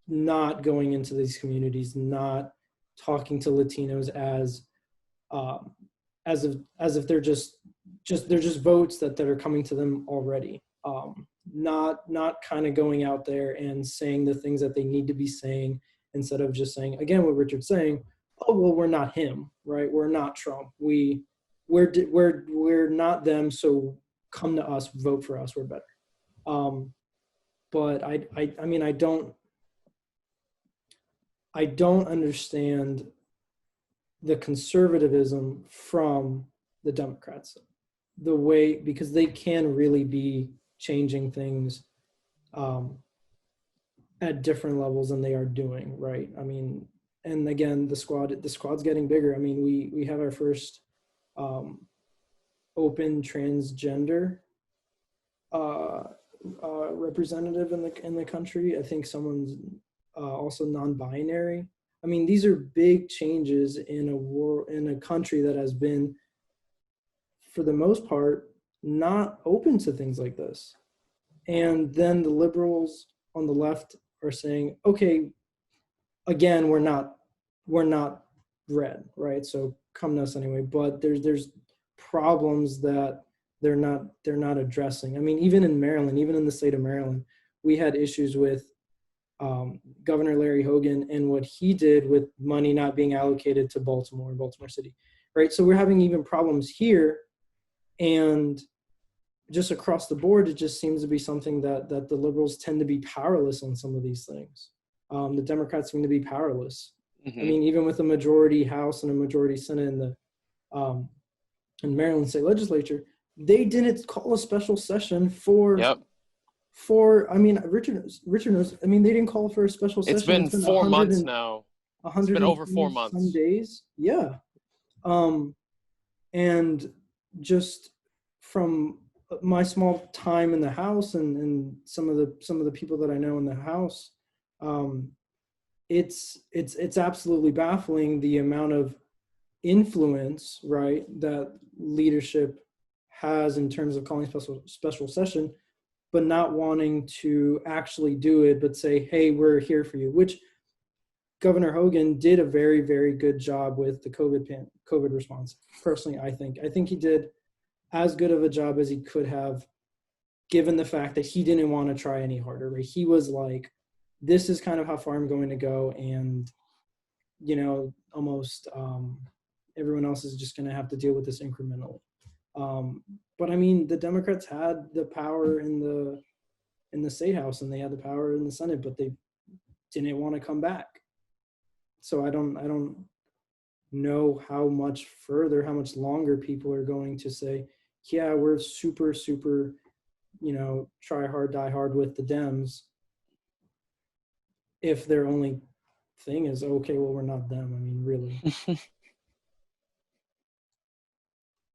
not going into these communities, not talking to Latinos as if they're just votes that are coming to them already. Not kind of going out there and saying the things that they need to be saying, instead of just saying, again, what Richard's saying, oh, well, we're not him, right? We're not Trump. We're not them, so come to us, vote for us, we're better. But I mean, I don't understand the conservatism from the Democrats, because they can really be changing things at different levels than they are doing, right? I mean, and again, the squad's getting bigger. I mean, we have our first open transgender representative in the country. I think someone's also non-binary. I mean, these are big changes in a country that has been, for the most part, not open to things like this. And then the liberals on the left are saying, okay, again, we're not red, right? So come to us anyway. But there's problems that they're not addressing. I mean, even in Maryland, even in the state of Maryland, we had issues with Governor Larry Hogan and what he did with money not being allocated to Baltimore and Baltimore City, right? So we're having even problems here, and just across the board, it just seems to be something that the liberals tend to be powerless on some of these things. The Democrats seem to be powerless. I mean, even with a majority House and a majority Senate in Maryland State Legislature, they didn't call a special session for. Yep. I mean, Richard knows. I mean, they didn't call for a special session. It's been 4 months now. It's been over 4 months. Some days, yeah. And just from my small time in the House and some of the people that I know in the House, it's absolutely baffling the amount of influence, right, that leadership has in terms of calling special session, but not wanting to actually do it, but say, hey, we're here for you, which Governor Hogan did a very, very good job with the COVID response. Personally, I think he did as good of a job as he could have, given the fact that he didn't want to try any harder, right? He was like, this is kind of how far I'm going to go, and, you know, almost everyone else is just going to have to deal with this incrementally. But I mean, the Democrats had the power in the State House, and they had the power in the Senate, but they didn't want to come back. So I don't know how much longer people are going to say, yeah, we're super, super, you know, try hard, die hard with the Dems, if their only thing is, okay, well, we're not them. I mean, really.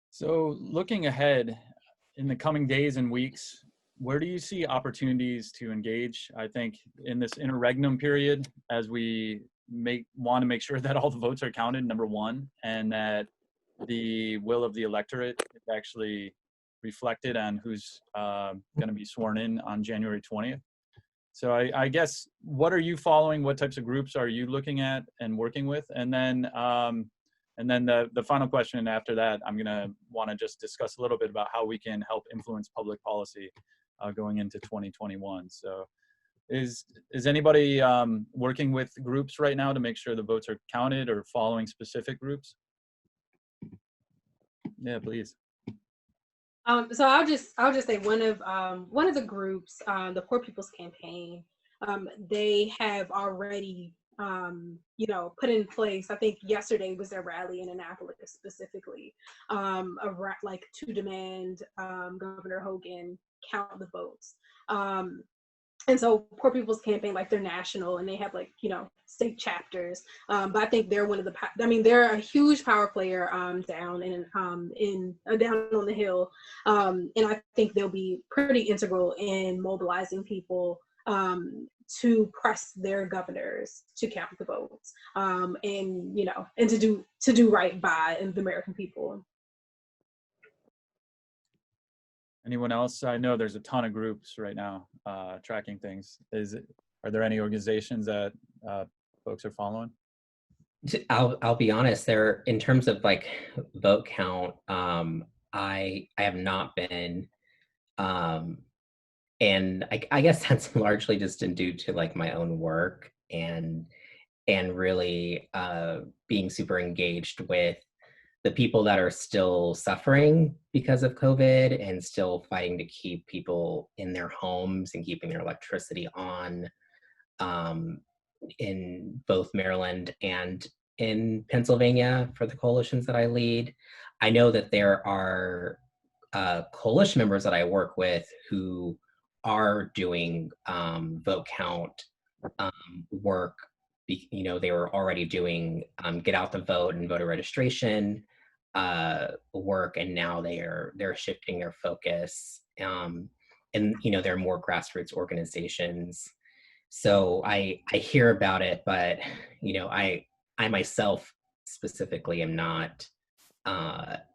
So looking ahead in the coming days and weeks, where do you see opportunities to engage? I think in this interregnum period, as we want to make sure that all the votes are counted, number one, and that the will of the electorate is actually reflected on who's going to be sworn in on January 20th. So I guess, what are you following? What types of groups are you looking at and working with? And then the final question after that, I'm going to want to just discuss a little bit about how we can help influence public policy going into 2021. So is anybody working with groups right now to make sure the votes are counted, or following specific groups? Yeah, please. So I'll just say one of the groups, the Poor People's Campaign, they have already put in place, I think yesterday was their rally in Annapolis specifically, to demand Governor Hogan count the votes. And so Poor People's Campaign, like, they're national, and they have, like, you know, state chapters. But I think they're they're a huge power player down on the Hill. And I think they'll be pretty integral in mobilizing people to press their governors to count the votes, and to do right by the American people. Anyone else? I know there's a ton of groups right now tracking things. Are there any organizations that folks are following? I'll be honest, there, in terms of like vote count, I have not been, and I guess that's largely just due to like my own work and really being super engaged with the people that are still suffering because of COVID and still fighting to keep people in their homes and keeping their electricity on, in both Maryland and in Pennsylvania for the coalitions that I lead. I know that there are coalition members that I work with who are doing vote count work. You know, they were already doing get out the vote and voter registration work, and now they're shifting their focus, and you know, they're more grassroots organizations. So I hear about it, but you know, I myself specifically am not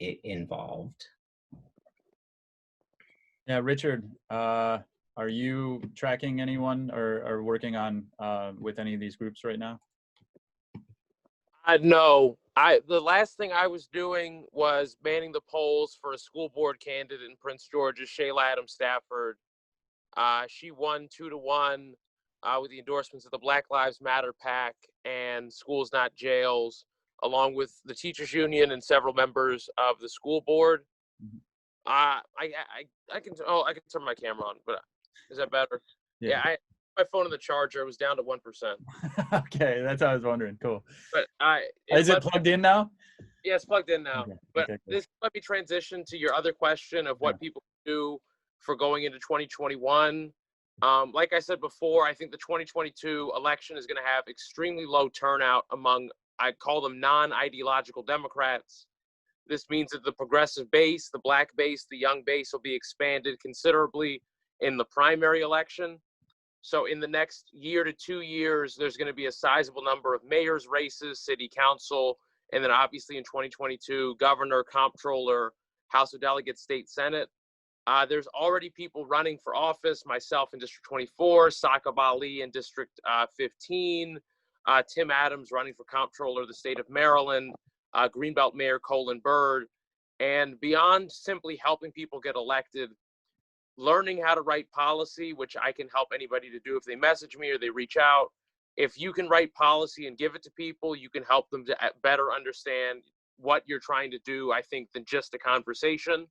involved. Yeah, Richard, are you tracking anyone or working on with any of these groups right now? No. The last thing I was doing was manning the polls for a school board candidate in Prince George's, Shayla Adams Stafford. She won 2-1 with the endorsements of the Black Lives Matter PAC and Schools Not Jails, along with the teachers union and several members of the school board. I can turn my camera on, but is that better? Yeah. my phone on the charger. It was down to 1%. Okay, that's how I was wondering. Cool. But Is it plugged in now? Yeah, it's plugged in now. Okay. But Okay, cool. this let me transition to your other question of what people do for going into 2021. Like I said before, I think the 2022 election is going to have extremely low turnout among, I call them non-ideological Democrats. This means that the progressive base, the black base, the young base will be expanded considerably in the primary election. So in the next year to 2 years, there's going to be a sizable number of mayor's races, city council, and then obviously in 2022, governor, comptroller, House of Delegates, state senate. There's already people running for office, myself in District 24, Saqib Ali in District 15, Tim Adams running for comptroller of the state of Maryland, Greenbelt Mayor Colin Byrd. And beyond simply helping people get elected, learning how to write policy, which I can help anybody to do if they message me or they reach out. If you can write policy and give it to people, you can help them to better understand what you're trying to do, I think, than just a conversation.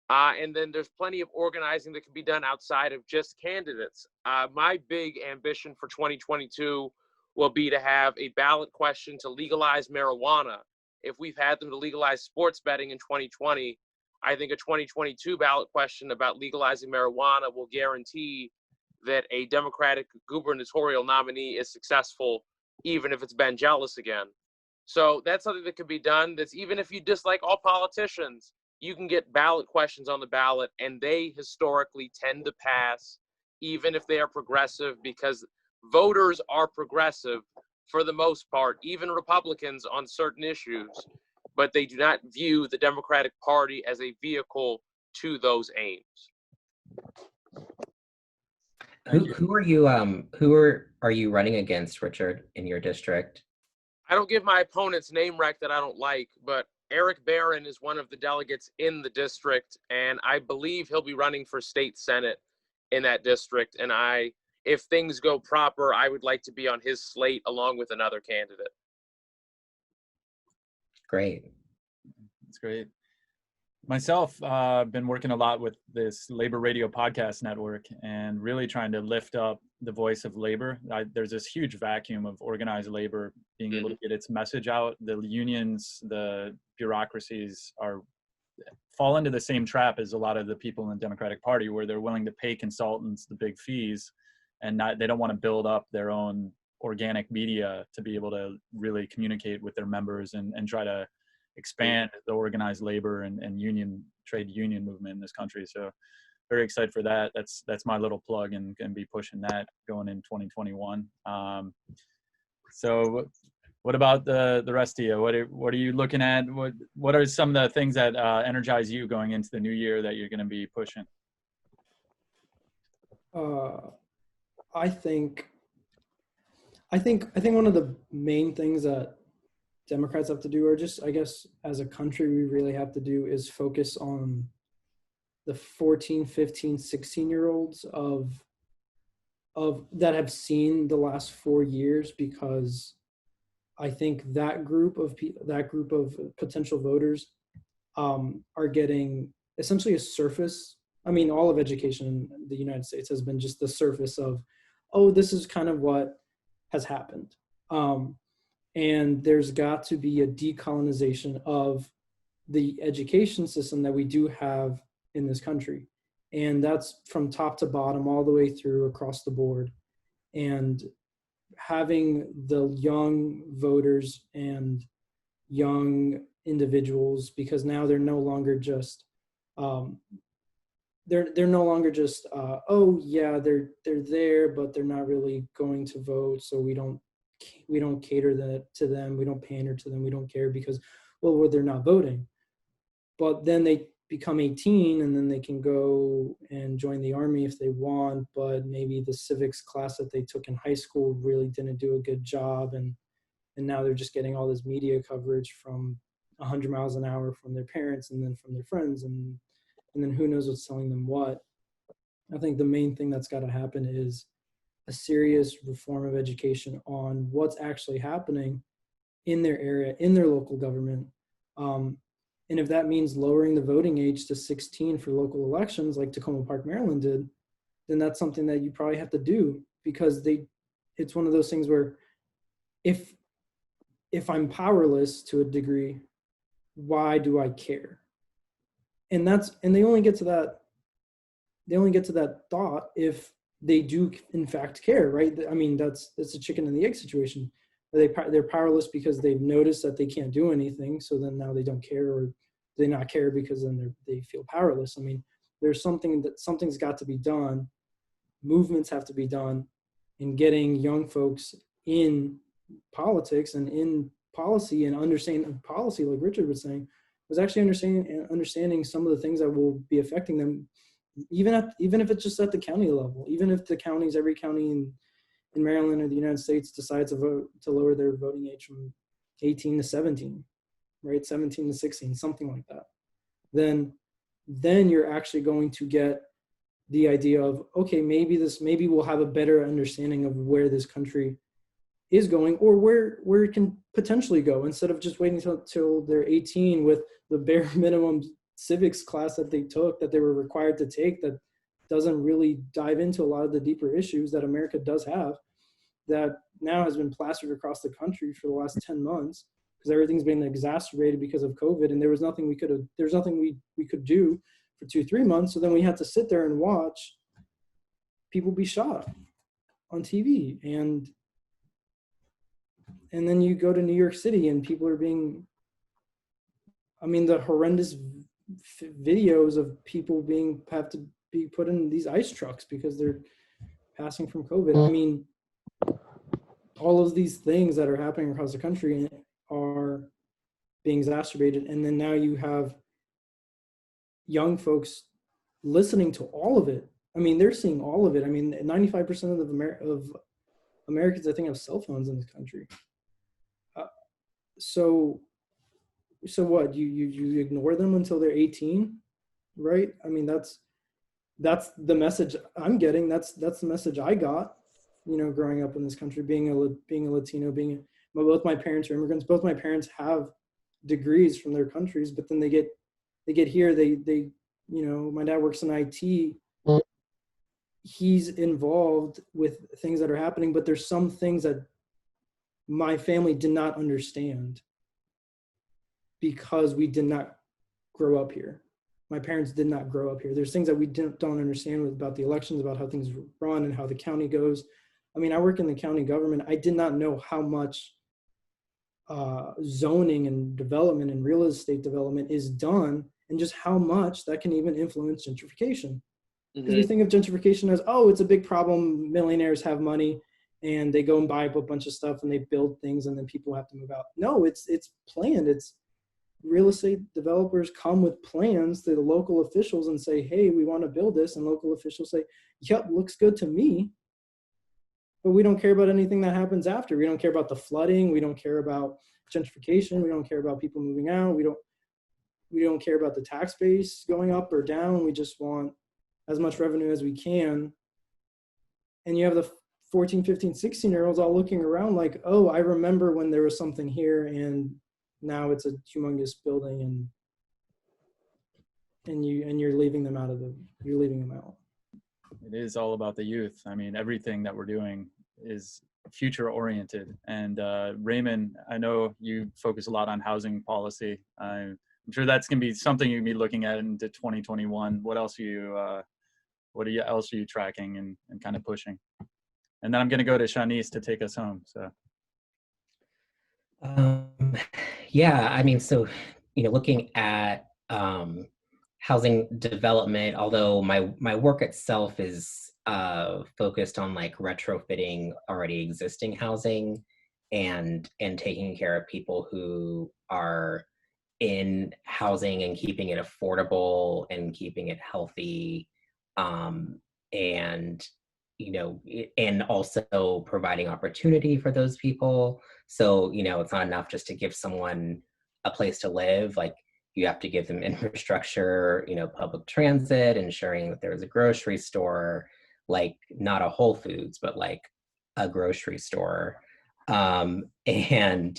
And then there's plenty of organizing that can be done outside of just candidates. My big ambition for 2022 will be to have a ballot question to legalize marijuana. If we've had them to legalize sports betting in 2020, I think a 2022 ballot question about legalizing marijuana will guarantee that a Democratic gubernatorial nominee is successful, even if it's Ben Jealous again. So that's something that could be done. That's even if you dislike all politicians, you can get ballot questions on the ballot, and they historically tend to pass, even if they are progressive, because voters are progressive for the most part, even Republicans on certain issues, but they do not view the Democratic Party as a vehicle to those aims. Who are you running against, Richard, in your district? I don't give my opponent's name rec that I don't like, but Eric Barron is one of the delegates in the district, and I believe he'll be running for state senate in that district. And if things go proper, I would like to be on his slate along with another candidate. Great. That's great. Myself, I've been working a lot with this Labor Radio Podcast Network and really trying to lift up the voice of labor. There's this huge vacuum of organized labor being able to get its message out. The unions, the bureaucracies fall into the same trap as a lot of the people in the Democratic Party, where they're willing to pay consultants the big fees, and they don't want to build up their own organic media to be able to really communicate with their members and try to expand the organized labor and trade union movement in this country. So very excited for that. That's my little plug, and can be pushing that going in 2021. So what about the rest of you? What are you looking at? What are some of the things that energize you going into the new year that you're going to be pushing? I think one of the main things that Democrats have to do, or just, I guess, as a country, we really have to do, is focus on the 14, 15, 16-year-olds of that have seen the last 4 years, because I think that group of potential voters are getting essentially a surface. I mean, all of education in the United States has been just the surface of, oh, this is kind of what has happened. And there's got to be a decolonization of the education system that we do have in this country. And that's from top to bottom, all the way through across the board. And having the young voters and young individuals, because now they're no longer just, they're no longer just, oh yeah, they're there, but they're not really going to vote. So we don't cater to them. We don't pander to them. We don't care because, well, they're not voting. But then they become 18 and then they can go and join the army if they want, but maybe the civics class that they took in high school really didn't do a good job. And now they're just getting all this media coverage from 100 miles an hour from their parents and then from their friends. And then who knows what's telling them what. I think the main thing that's got to happen is a serious reform of education on what's actually happening in their area, in their local government. And if that means lowering the voting age to 16 for local elections, like Tacoma Park, Maryland did, then that's something that you probably have to do, because it's one of those things where if I'm powerless to a degree, why do I care? And they only get to that thought if they do in fact care, right? I mean, that's a chicken and the egg situation. They're powerless because they've noticed that they can't do anything, so then now they don't care, or they not care because then they feel powerless. I mean, there's something's got to be done. Movements have to be done in getting young folks in politics and in policy and understanding policy, like Richard was saying, was actually understanding some of the things that will be affecting them, even if it's just at the county level, even if every county in Maryland or the United States decides to lower their voting age from 18 to 17, right? 17 to 16, something like that. Then you're actually going to get the idea of, okay, maybe we'll have a better understanding of where this country is going, or where it can potentially go, instead of just waiting till they're 18 with the bare minimum civics class that they were required to take, that doesn't really dive into a lot of the deeper issues that America does have, that now has been plastered across the country for the last 10 months, because everything's been exacerbated because of COVID, and there was nothing we could do for 2-3 months. So then we had to sit there and watch people be shot on TV, and then you go to New York City and people are being, I mean, the horrendous videos of people have to be put in these ice trucks because they're passing from COVID. I mean, all of these things that are happening across the country are being exacerbated. And then now you have young folks listening to all of it. I mean, they're seeing all of it. I mean, 95% of Americans, I think, have cell phones in this country. So what? You ignore them until they're 18, right? I mean, that's the message I'm getting. That's the message I got, growing up in this country, being a Latino, both my parents are immigrants. Both my parents have degrees from their countries, but then they get here. They my dad works in IT. He's involved with things that are happening, but there's some things that my family did not understand because we did not grow up here. My parents did not grow up here. There's things that we don't understand about the elections, about how things run and how the county goes. I mean, I work in the county government. I did not know how much zoning and development and real estate development is done, and just how much that can even influence gentrification. Because we think of gentrification as, oh, it's a big problem. Millionaires have money and they go and buy up a bunch of stuff and they build things and then people have to move out. No, it's planned. It's real estate developers come with plans to the local officials and say, hey, we want to build this. And local officials say, yep, looks good to me. But we don't care about anything that happens after. We don't care about the flooding. We don't care about gentrification. We don't care about people moving out. We don't care about the tax base going up or down. We just want as much revenue as we can. And you have the 14, 15, 16-year-olds all looking around like, oh, I remember when there was something here and now it's a humongous building, and you're leaving them out. It is all about the youth. I mean, everything that we're doing is future oriented. And Raymond, I know you focus a lot on housing policy. I'm sure that's going to be something you'll be looking at into 2021. What else are you tracking and kind of pushing? And then I'm going to go to Seanniece to take us home. So. Yeah, I mean, so, looking at housing development, although my work itself is focused on like retrofitting already existing housing and taking care of people who are in housing and keeping it affordable and keeping it healthy, and and also providing opportunity for those people. So, it's not enough just to give someone a place to live. Like, you have to give them infrastructure, public transit, ensuring that there's a grocery store, like not a Whole Foods, but like a grocery store. In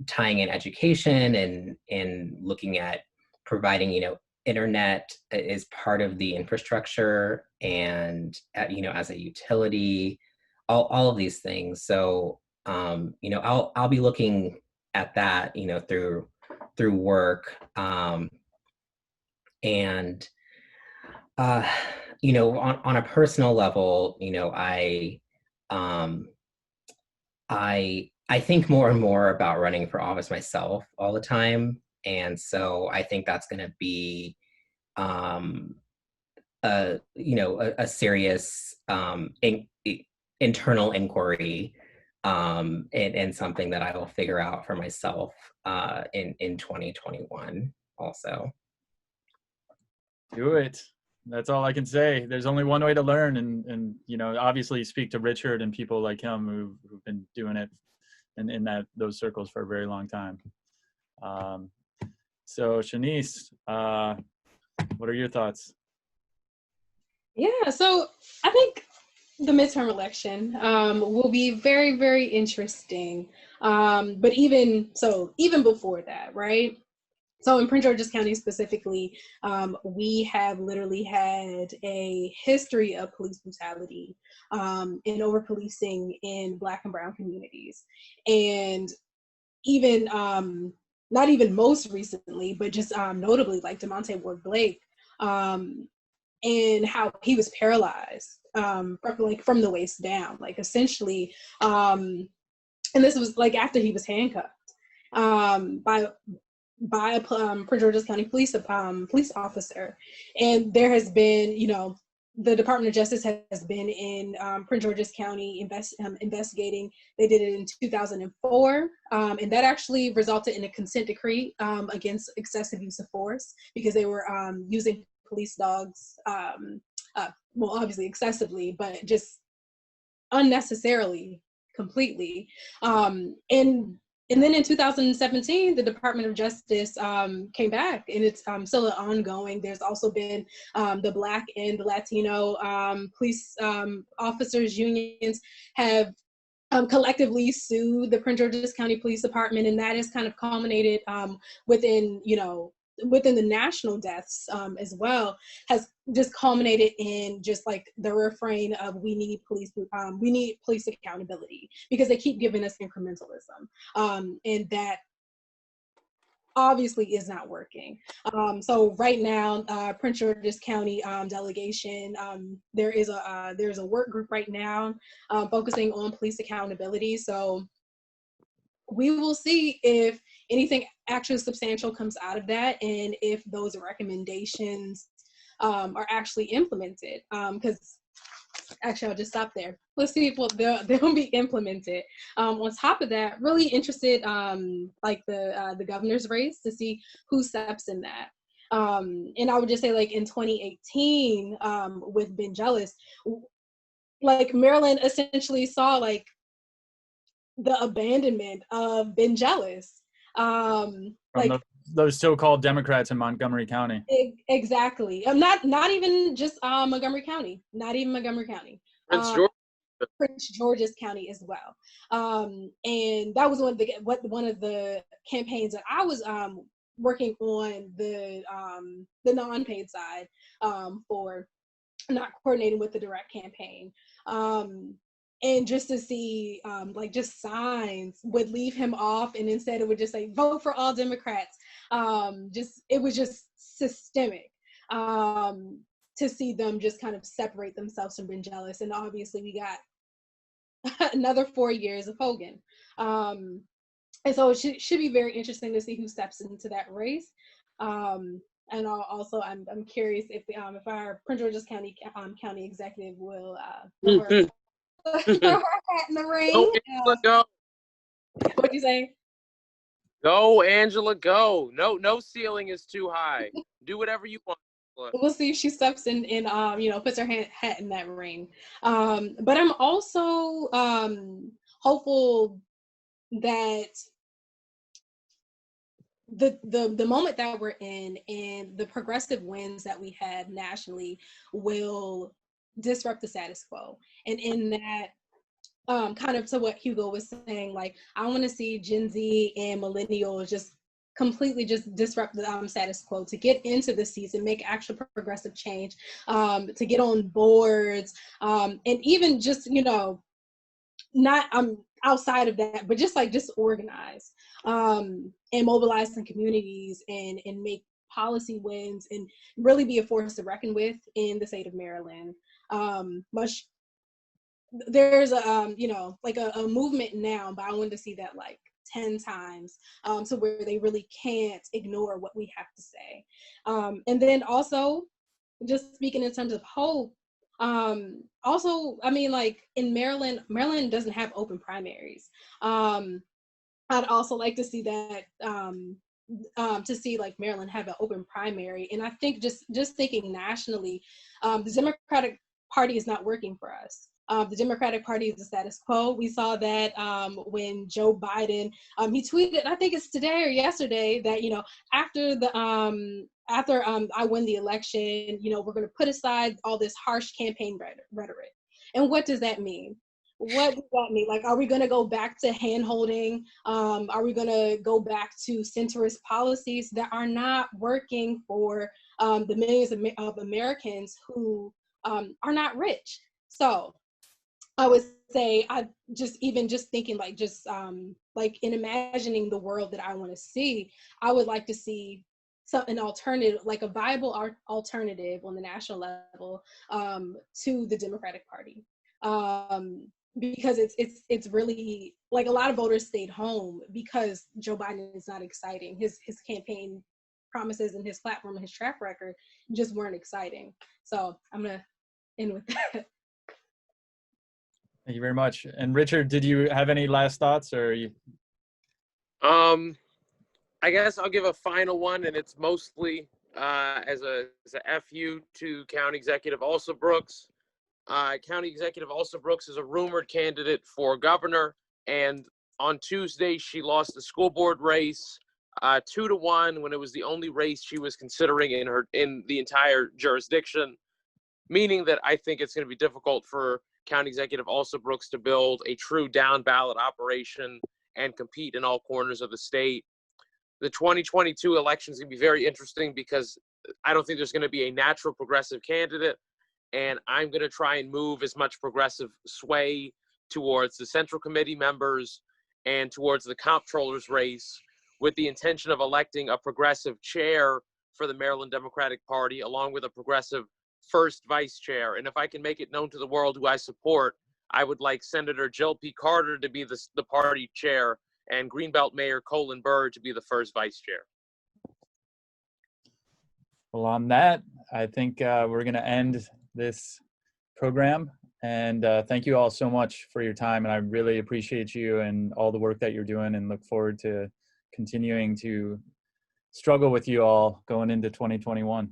tying in education and looking at providing, internet is part of the infrastructure, and as a utility, all of these things. So I'll be looking at that through work, and on a personal level, I think more and more about running for office myself all the time. And so I think that's going to be a serious internal inquiry, and something that I will figure out for myself in 2021 also. Do it. That's all I can say. There's only one way to learn, and obviously speak to Richard and people like him who've been doing it in those circles for a very long time. So Seanniece, what are your thoughts? Yeah, so I think the midterm election will be very, very interesting. But even before that, right? So in Prince George's County specifically, we have literally had a history of police brutality and over-policing in Black and Brown communities. And even, not even most recently, but just notably like DeMonte Ward Blake, and how he was paralyzed from the waist down, like essentially, and this was like after he was handcuffed by a Prince George's County police officer. And there has been, the Department of Justice has been in Prince George's County investigating. They did it in 2004, and that actually resulted in a consent decree against excessive use of force, because they were using police dogs, well, obviously excessively, but just unnecessarily, completely. And then in 2017, the Department of Justice came back, and it's still ongoing. There's also been the Black and the Latino police officers unions have collectively sued the Prince George's County Police Department, and that has kind of culminated within the national deaths as well, has just culminated in just like the refrain of we need police accountability, because they keep giving us incrementalism, and that obviously is not working. So right now, Prince George's County delegation, there's a work group right now focusing on police accountability. So we will see if anything actually substantial comes out of that, and if those recommendations are actually implemented. Because actually, I'll just stop there. Let's see if they'll be implemented. On top of that, really interested like the governor's race, to see who steps in that. And I would just say, like in 2018 with Ben Jealous, like Maryland essentially saw like the abandonment of Ben Jealous. Those so-called Democrats in Montgomery County. Exactly. Not even just Montgomery County. Not even Montgomery County. Prince George's County as well. And that was one of the campaigns that I was working on the non-paid side for, not coordinating with the direct campaign. And just to see like just signs would leave him off, and instead it would just say vote for all Democrats. It was just systemic to see them just kind of separate themselves from Ben Jealous. And obviously we got another 4 years of Hogan. And so it should be very interesting to see who steps into that race. And also, I'm curious if our Prince George's County executive will throw her hat in the ring. Go, Angela, go. What'd you say? Go, Angela, go. No ceiling is too high. Do whatever you want. We'll see if she steps in and puts her hat in that ring. But I'm also hopeful that the moment that we're in and the progressive wins that we had nationally will disrupt the status quo. And in that, kind of to what Hugo was saying, like I want to see Gen Z and millennials just completely just disrupt the status quo, to get into the season, make actual progressive change, to get on boards, and even just, not outside of that, but just organize, and mobilize some communities and make policy wins and really be a force to reckon with in the state of Maryland. There's a movement now, but I wanted to see that 10 times, to where they really can't ignore what we have to say. And then also, just speaking in terms of hope, also, in Maryland doesn't have open primaries. I'd also like to see that, to see Maryland have an open primary. And I think just thinking nationally, the Democratic Party is not working for us. The Democratic Party is the status quo. We saw that when Joe Biden, he tweeted, I think it's today or yesterday, that after I win the election, we're going to put aside all this harsh campaign rhetoric. And what does that mean? What does that mean? Are we going to go back to hand-holding? Are we going to go back to centrist policies that are not working for the millions of Americans who are not rich? So I would say, just thinking in imagining the world that I want to see, I would like to see an alternative, a viable alternative on the national level, to the Democratic Party. Because it's really a lot of voters stayed home because Joe Biden is not exciting. His campaign promises and his platform and his track record just weren't exciting. So I'm gonna end with that. Thank you very much. And Richard, did you have any last thoughts, or you? I guess I'll give a final one, and it's mostly as a FU to County Executive Elsa Brooks. County Executive Elsa Brooks is a rumored candidate for governor, and on Tuesday she lost the school board race 2-1 when it was the only race she was considering in the entire jurisdiction, meaning that I think it's going to be difficult for County Executive Elsa Brooks to build a true down ballot operation and compete in all corners of the state. The 2022 election is going to be very interesting because I don't think there's going to be a natural progressive candidate. And I'm going to try and move as much progressive sway towards the Central Committee members and towards the comptroller's race, with the intention of electing a progressive chair for the Maryland Democratic Party, along with a progressive first vice chair. And if I can make it known to the world who I support, I would like Senator Jill P. Carter to be the party chair and Greenbelt Mayor Colin Burr to be the first vice chair. Well, on that, I think we're going to end this program. And thank you all so much for your time. And I really appreciate you and all the work that you're doing, and look forward to continuing to struggle with you all going into 2021.